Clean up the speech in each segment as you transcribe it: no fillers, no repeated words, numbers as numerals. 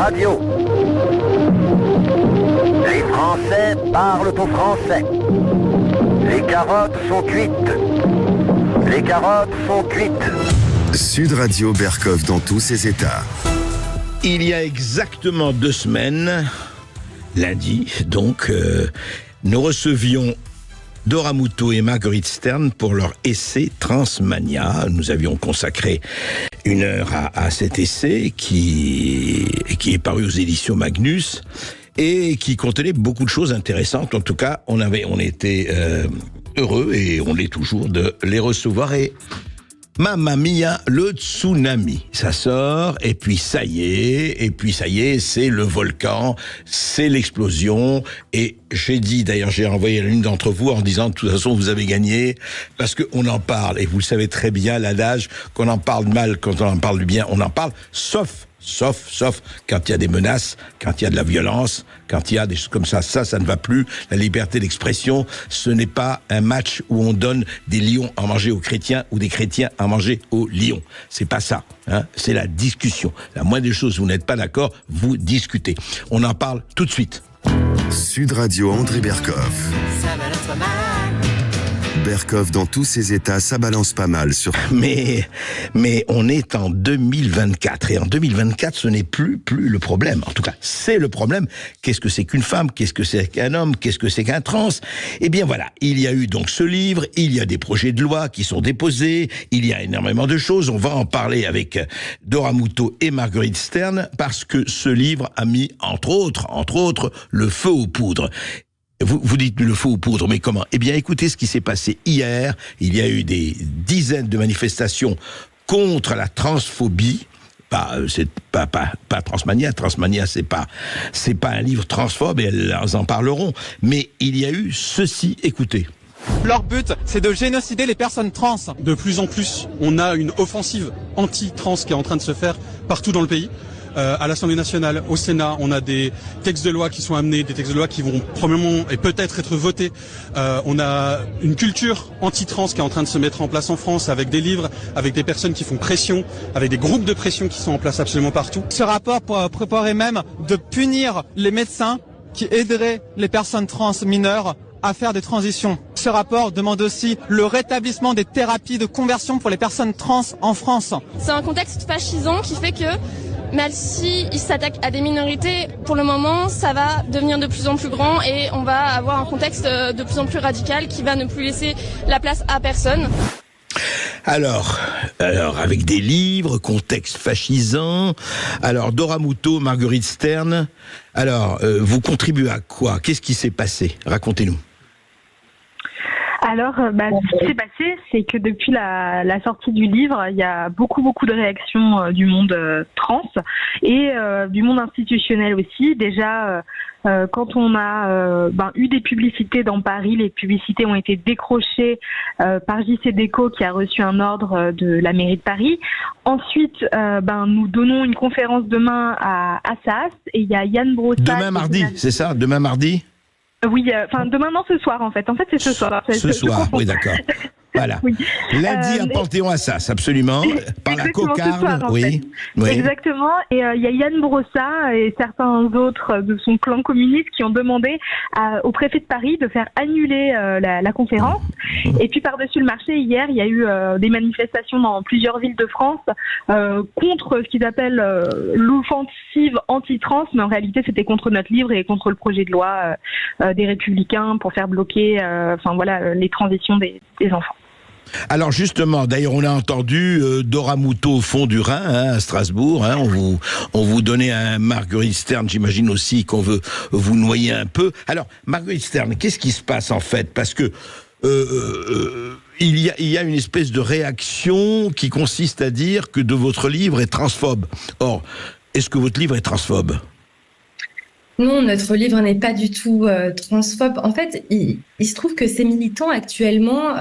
Radio. Les Français parlent au français. Les carottes sont cuites. Les carottes sont cuites. Sud Radio Berkov dans tous ses états. Il y a exactement 2 semaines, lundi, donc, nous recevions Dora Muto et Marguerite Stern pour leur essai Transmania. Nous avions consacré 1 heure à cet essai qui est paru aux éditions Magnus et qui contenait beaucoup de choses intéressantes. En tout cas, on était heureux, et on l'est toujours, de les recevoir. Et Mamma Mia, le tsunami, ça sort, et puis ça y est, c'est le volcan, c'est l'explosion, et j'ai envoyé à l'une d'entre vous en disant, de toute façon, vous avez gagné, parce qu'on en parle, et vous le savez très bien, l'adage, qu'on en parle mal, quand on en parle du bien, on en parle, sauf quand il y a des menaces, quand il y a de la violence, quand il y a des choses comme ça ne va plus. La liberté d'expression, ce n'est pas un match où on donne des lions à manger aux chrétiens ou des chrétiens à manger aux lions. C'est pas ça, hein. C'est la discussion. La moindre des choses, vous n'êtes pas d'accord, vous discutez. On en parle tout de suite. Sud Radio André Berkov. Ça balance pas mal. Berkov dans tous ses états, ça balance pas mal sur... Mais on est en 2024, et en 2024, ce n'est plus le problème. En tout cas, c'est le problème. Qu'est-ce que c'est qu'une femme? Qu'est-ce que c'est qu'un homme? Qu'est-ce que c'est qu'un trans? Eh bien voilà, il y a eu donc ce livre, il y a des projets de loi qui sont déposés, il y a énormément de choses. On va en parler avec Dora Muto et Marguerite Stern, parce que ce livre a mis, entre autres, le feu aux poudres. Vous dites le feu aux poudres, mais comment? Eh bien, écoutez ce qui s'est passé hier. Il y a eu des dizaines de manifestations contre la transphobie. C'est pas Transmania. Transmania, c'est pas un livre transphobe, et elles en parleront. Mais il y a eu ceci, écoutez. Leur but, c'est de génocider les personnes trans. De plus en plus, on a une offensive anti-trans qui est en train de se faire partout dans le pays. À l'Assemblée nationale, au Sénat, on a des textes de loi qui sont amenés, des textes de loi qui vont probablement et peut-être être votés. On a une culture anti-trans qui est en train de se mettre en place en France, avec des livres, avec des personnes qui font pression, avec des groupes de pression qui sont en place absolument partout. Ce rapport préparait même de punir les médecins qui aideraient les personnes trans mineures à faire des transitions. Ce rapport demande aussi le rétablissement des thérapies de conversion pour les personnes trans en France. C'est un contexte fascisant qui fait que même s'il s'attaque à des minorités, pour le moment, ça va devenir de plus en plus grand, et on va avoir un contexte de plus en plus radical qui va ne plus laisser la place à personne. Alors, avec des livres, contexte fascisant. Alors, Dora Muto, Marguerite Stern. Alors, vous contribuez à quoi? Qu'est-ce qui s'est passé? Racontez-nous. Alors, ce qui s'est passé, c'est que depuis la sortie du livre, il y a beaucoup de réactions du monde trans et du monde institutionnel aussi. Déjà, quand on a eu des publicités dans Paris, les publicités ont été décrochées par JC Déco, qui a reçu un ordre de la mairie de Paris. Ensuite, nous donnons une conférence demain à Assas, et il y a Yann Brossat. Demain mardi, c'est ça? Demain mardi? Oui, demain, non, ce soir, en fait. En fait, c'est ce soir. Ce soir, oui, d'accord. Voilà. Oui. Lundi à Panthéon-Assas, absolument. Par la cocarde, soir, oui. Exactement. Et il y a Yann Brossat et certains autres de son clan communiste qui ont demandé au préfet de Paris de faire annuler la conférence. Et puis par-dessus le marché, hier, il y a eu des manifestations dans plusieurs villes de France contre ce qu'ils appellent l'offensive anti-trans, mais en réalité, c'était contre notre livre et contre le projet de loi des Républicains pour faire bloquer, les transitions des enfants. Alors justement, d'ailleurs, on a entendu Dora Muto au fond du Rhin, à Strasbourg. On vous donnait un Marguerite Stern, j'imagine aussi qu'on veut vous noyer un peu. Alors, Marguerite Stern, qu'est-ce qui se passe en fait? Parce que il y a une espèce de réaction qui consiste à dire que votre livre est transphobe. Or, est-ce que votre livre est transphobe? Non, notre livre n'est pas du tout transphobe. En fait, il se trouve que ces militants actuellement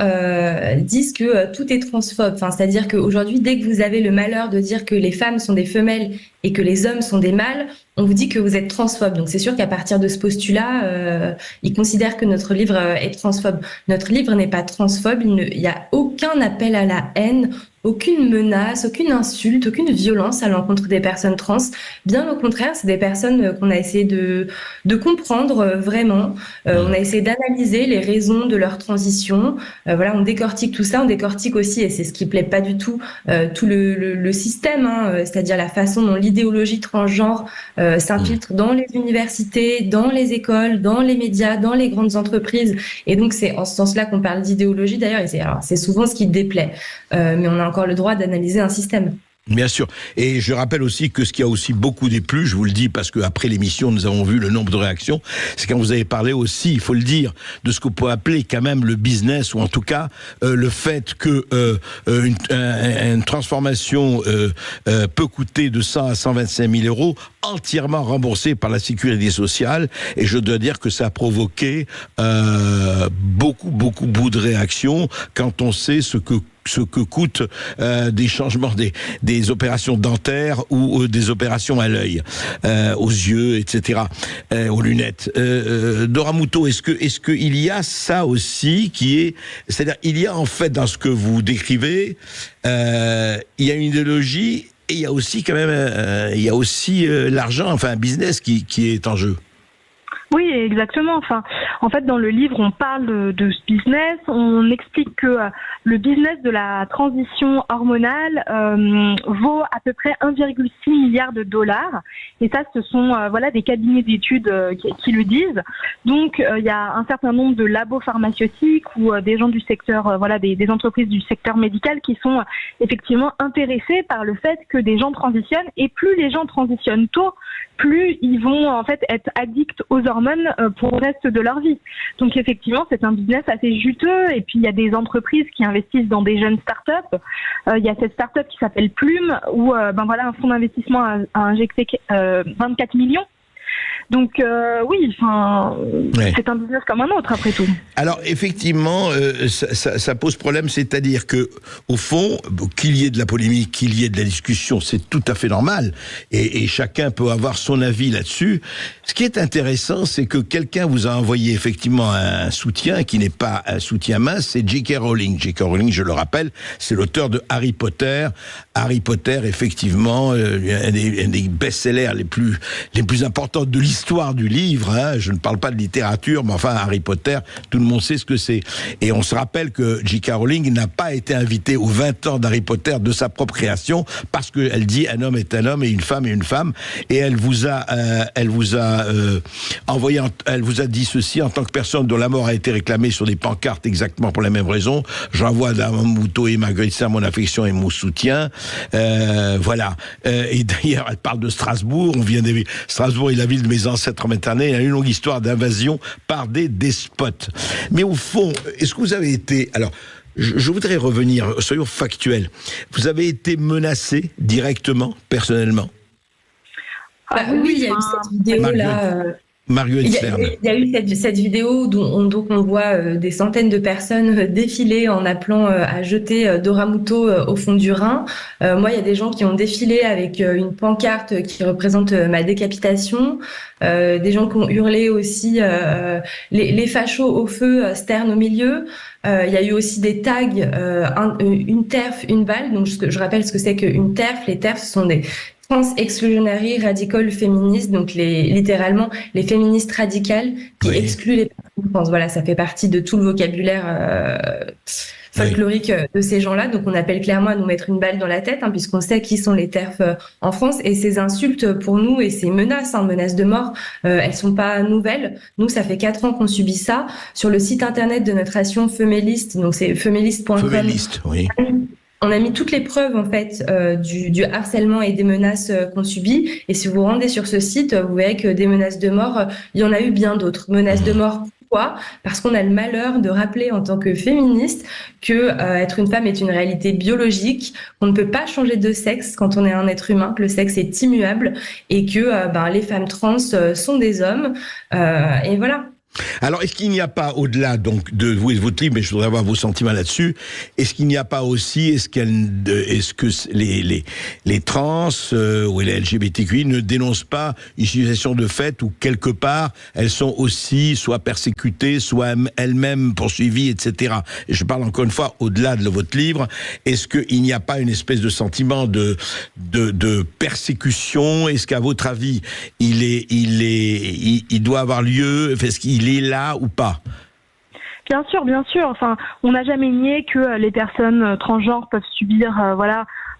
disent que tout est transphobe. Enfin, c'est-à-dire qu'aujourd'hui, dès que vous avez le malheur de dire que les femmes sont des femelles et que les hommes sont des mâles, on vous dit que vous êtes transphobe. Donc c'est sûr qu'à partir de ce postulat, ils considèrent que notre livre est transphobe. Notre livre n'est pas transphobe. Il n'y a aucun appel à la haine, aucune menace, aucune insulte, aucune violence à l'encontre des personnes trans. Bien au contraire, c'est des personnes qu'on a essayé de comprendre vraiment. On a essayé d'analyser les raisons de leur transition. Voilà, on décortique tout ça, on décortique aussi, et c'est ce qui plaît pas du tout, tout le système, c'est-à-dire la façon dont l'idéologie transgenre s'infiltre dans les universités, dans les écoles, dans les médias, dans les grandes entreprises. Et donc c'est en ce sens-là qu'on parle d'idéologie d'ailleurs, et c'est souvent ce qui déplaît. Mais on a encore le droit d'analyser un système. Bien sûr. Et je rappelle aussi que ce qui a aussi beaucoup déplu, je vous le dis parce que après l'émission, nous avons vu le nombre de réactions, c'est quand vous avez parlé aussi, il faut le dire, de ce qu'on peut appeler quand même le business, ou en tout cas le fait que une transformation peut coûter de 100 à 125 000 euros, entièrement remboursée par la sécurité sociale. Et je dois dire que ça a provoqué beaucoup de réactions quand on sait ce que coûtent des changements des opérations dentaires ou des opérations à l'œil, aux yeux, etc., aux lunettes. Dora Muto, est-ce que il y a ça aussi c'est-à-dire il y a en fait dans ce que vous décrivez, il y a une idéologie et il y a aussi quand même l'argent, enfin un business qui est en jeu. Oui, exactement. Enfin, en fait, dans le livre, on parle de ce business. On explique que le business de la transition hormonale vaut à peu près 1,6 milliard de dollars. Et ça, ce sont des cabinets d'études qui le disent. Donc, il y a un certain nombre de labos pharmaceutiques ou des gens du secteur, des entreprises du secteur médical qui sont effectivement intéressés par le fait que des gens transitionnent. Et plus les gens transitionnent tôt, plus ils vont en fait être addicts aux hormones pour le reste de leur vie. Donc effectivement, c'est un business assez juteux. Et puis il y a des entreprises qui investissent dans des jeunes startups. Il y a cette startup qui s'appelle Plume où un fonds d'investissement a injecté 24 millions. Donc oui, c'est un business comme un autre après tout. Alors effectivement, ça pose problème, c'est-à-dire que au fond, qu'il y ait de la polémique, qu'il y ait de la discussion, c'est tout à fait normal, et chacun peut avoir son avis là-dessus. Ce qui est intéressant, c'est que quelqu'un vous a envoyé effectivement un soutien qui n'est pas un soutien mince, c'est J.K. Rowling. J.K. Rowling, je le rappelle, c'est l'auteur de Harry Potter. Harry Potter, effectivement, un des best-sellers les plus importants de l'histoire du livre, hein. Je ne parle pas de littérature, mais enfin Harry Potter, tout le monde sait ce que c'est. Et on se rappelle que J.K. Rowling n'a pas été invitée aux 20 ans d'Harry Potter de sa propre création, parce qu'elle dit un homme est un homme et une femme est une femme, et elle vous a dit ceci: en tant que personne dont la mort a été réclamée sur des pancartes exactement pour la même raison, j'envoie à Dora Muto et Marguerite Stern mon affection et mon soutien. Voilà. Et d'ailleurs, elle parle de Strasbourg. Strasbourg est la ville de mes ancêtres maternels. Il y a une longue histoire d'invasion par des despotes. Mais au fond, est-ce que vous avez été... Alors, je voudrais revenir, soyons factuels. Vous avez été menacé directement, personnellement? Oui, il y a eu cette vidéo-là... Marguerite Stern. Il y a eu cette vidéo dont on voit des centaines de personnes défiler en appelant à jeter Dora Muto au fond du Rhin. Moi, il y a des gens qui ont défilé avec une pancarte qui représente ma décapitation. Des gens qui ont hurlé aussi les fachos au feu, Stern au milieu. Il y a eu aussi des tags, une TERF, une balle. Donc je rappelle ce que c'est qu'une TERF. Les TERF, ce sont des Trans Exclusionary Radical Feminists, donc littéralement les féministes radicales qui excluent les personnes trans. Voilà, ça fait partie de tout le vocabulaire folklorique de ces gens-là. Donc on appelle clairement à nous mettre une balle dans la tête, puisqu'on sait qui sont les TERF en France. Et ces insultes pour nous et ces menaces de mort, elles sont pas nouvelles. Nous, ça fait 4 ans qu'on subit ça. Sur le site internet de notre action Feméliste, donc c'est feméliste.com. Feméliste, oui. On a mis toutes les preuves en fait du harcèlement et des menaces qu'on subit. Et si vous vous rendez sur ce site, vous verrez que des menaces de mort, il y en a eu bien d'autres. Menaces de mort, pourquoi ? Parce qu'on a le malheur de rappeler en tant que féministe que être une femme est une réalité biologique, qu'on ne peut pas changer de sexe quand on est un être humain, que le sexe est immuable et que les femmes trans sont des hommes. Et voilà. Alors, est-ce qu'il n'y a pas, au-delà donc de vous et de votre livre, mais je voudrais avoir vos sentiments là-dessus, est-ce qu'il n'y a pas aussi, est-ce que les trans ou les LGBTQI ne dénoncent pas une situation de fait où quelque part elles sont aussi soit persécutées, soit elles-mêmes poursuivies, etc. Et je parle encore une fois au-delà de votre livre. Est-ce qu'il n'y a pas une espèce de sentiment de persécution? Est-ce qu'à votre avis, il doit avoir lieu? Est-ce qu'il est là ou pas? Bien sûr. Enfin, on n'a jamais nié que les personnes transgenres peuvent subir,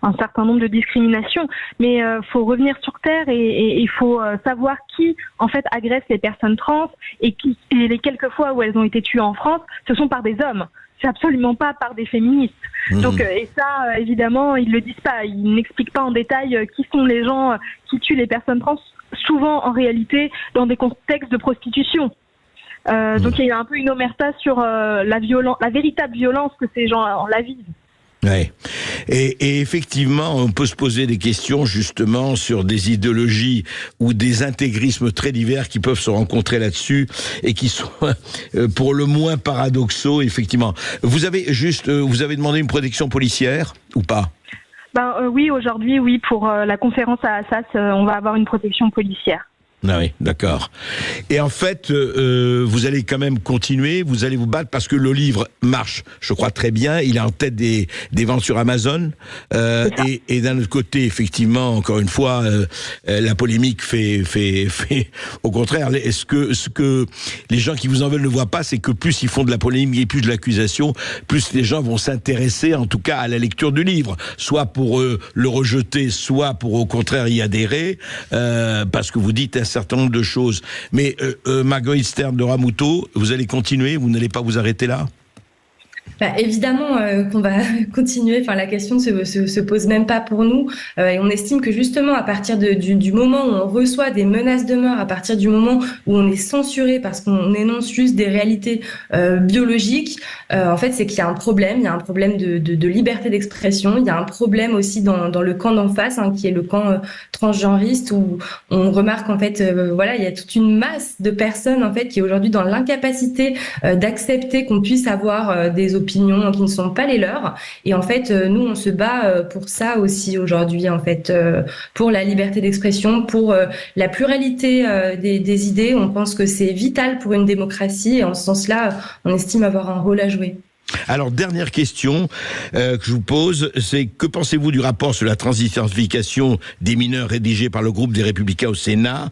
un certain nombre de discriminations. Mais faut revenir sur terre et il faut savoir qui, en fait, agresse les personnes trans et les quelques fois où elles ont été tuées en France, ce sont par des hommes. C'est absolument pas par des féministes. Donc, et ça, évidemment, ils le disent pas. Ils n'expliquent pas en détail qui sont les gens qui tuent les personnes trans, souvent en réalité dans des contextes de prostitution. Donc il y a un peu une omerta sur la véritable violence que ces gens la vivent. Ouais. Et effectivement, on peut se poser des questions justement sur des idéologies ou des intégrismes très divers qui peuvent se rencontrer là-dessus et qui sont pour le moins paradoxaux, effectivement. Vous avez demandé une protection policière ou pas? Oui, aujourd'hui, oui, pour la conférence à Assas, on va avoir une protection policière. Ah oui, d'accord. Et en fait, vous allez quand même continuer, vous allez vous battre parce que le livre marche, je crois, très bien. Il est en tête des ventes sur Amazon. Et d'un autre côté, effectivement, encore une fois, la polémique fait au contraire. Ce que les gens qui vous en veulent ne voient pas, c'est que plus ils font de la polémique et plus de l'accusation, plus les gens vont s'intéresser, en tout cas, à la lecture du livre. Soit pour le rejeter, soit pour, au contraire, y adhérer, parce que vous dites un certain nombre de choses. Mais Marguerite Stern de Ramoutot, vous allez continuer, vous n'allez pas vous arrêter là? Évidemment qu'on va continuer. Enfin, la question se pose même pas pour nous. Et on estime que justement, à partir du moment où on reçoit des menaces de mort, à partir du moment où on est censuré parce qu'on énonce juste des réalités biologiques, en fait, c'est qu'il y a un problème. Il y a un problème de liberté d'expression. Il y a un problème aussi dans le camp d'en face, qui est le camp transgenriste, où on remarque en fait, il y a toute une masse de personnes en fait qui est aujourd'hui dans l'incapacité d'accepter qu'on puisse avoir des opinions qui ne sont pas les leurs. Et en fait, nous, on se bat pour ça aussi aujourd'hui, en fait, pour la liberté d'expression, pour la pluralité des idées. On pense que c'est vital pour une démocratie et en ce sens-là, on estime avoir un rôle à jouer. Alors, dernière question que je vous pose, c'est que pensez-vous du rapport sur la transidentification des mineurs rédigé par le groupe des Républicains au Sénat,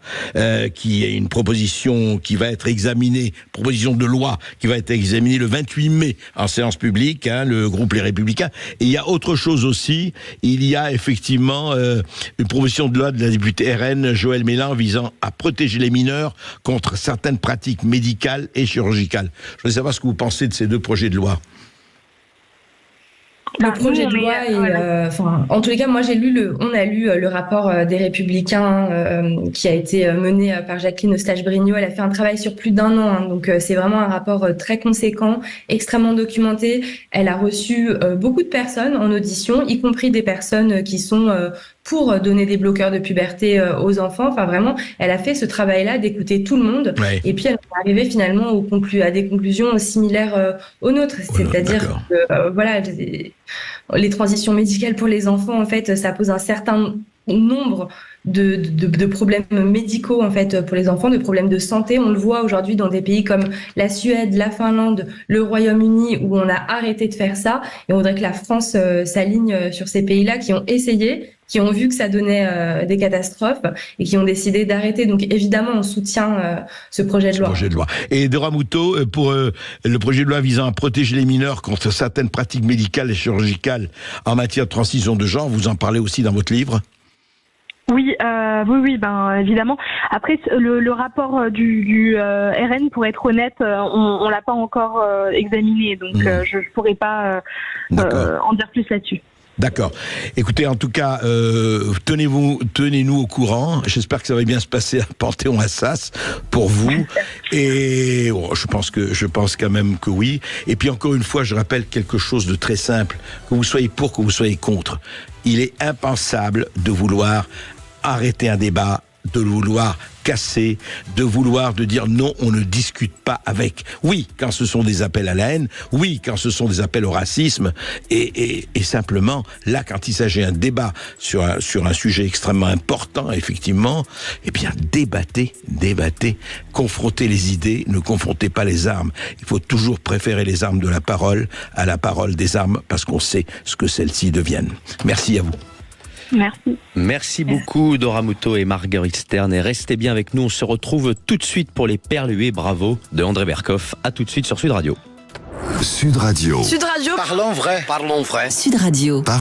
qui est une proposition qui va être examinée, proposition de loi qui va être examinée le 28 mai en séance publique, le groupe Les Républicains. Et il y a autre chose aussi, il y a effectivement une proposition de loi de la députée RN Joëlle Mélan visant à protéger les mineurs contre certaines pratiques médicales et chirurgicales. Je voudrais savoir ce que vous pensez de ces deux projets de loi. Le projet de loi en tous les cas, moi on a lu le rapport des Républicains qui a été mené par Jacqueline Eustache-Brinio. Elle a fait un travail sur plus d'1 an, donc c'est vraiment un rapport très conséquent, extrêmement documenté. Elle a reçu beaucoup de personnes en audition, y compris des personnes qui sont pour donner des bloqueurs de puberté aux enfants. Enfin, vraiment, elle a fait ce travail-là d'écouter tout le monde. Ouais. Et puis, elle est arrivée finalement à des conclusions similaires aux nôtres. C'est-à-dire que, les transitions médicales pour les enfants, en fait, ça pose un certain nombre de problèmes médicaux en fait pour les enfants, de problèmes de santé. On le voit aujourd'hui dans des pays comme la Suède, la Finlande, le Royaume-Uni où on a arrêté de faire ça, et on voudrait que la France s'aligne sur ces pays-là qui ont essayé, qui ont vu que ça donnait des catastrophes et qui ont décidé d'arrêter. Donc évidemment, on soutient ce projet de loi. Et de Ramoutot, pour le projet de loi visant à protéger les mineurs contre certaines pratiques médicales et chirurgicales en matière de transition de genre, vous en parlez aussi dans votre livre? Oui, évidemment. Après, le rapport du RN, pour être honnête, on l'a pas encore examiné, donc je pourrais pas en dire plus là-dessus. D'accord. Écoutez, en tout cas, tenez-nous au courant. J'espère que ça va bien se passer à Panthéon-Assas pour vous. Et je pense quand même que oui. Et puis encore une fois, je rappelle quelque chose de très simple. Que vous soyez pour, que vous soyez contre. Il est impensable de vouloir arrêter un débat de vouloir casser, de dire non, on ne discute pas avec. Oui, quand ce sont des appels à la haine, oui, quand ce sont des appels au racisme, et simplement, là, quand il s'agit d'un débat sur un sujet extrêmement important, effectivement, eh bien, débattez, confrontez les idées, ne confrontez pas les armes. Il faut toujours préférer les armes de la parole à la parole des armes, parce qu'on sait ce que celles-ci deviennent. Merci à vous. Merci. Merci beaucoup Dora Muto et Marguerite Stern. Et restez bien avec nous, on se retrouve tout de suite pour les Perles huées Bravo de André Berkoff. À tout de suite sur Sud Radio. Sud Radio. Sud Radio. Parlons vrai. Sud Radio.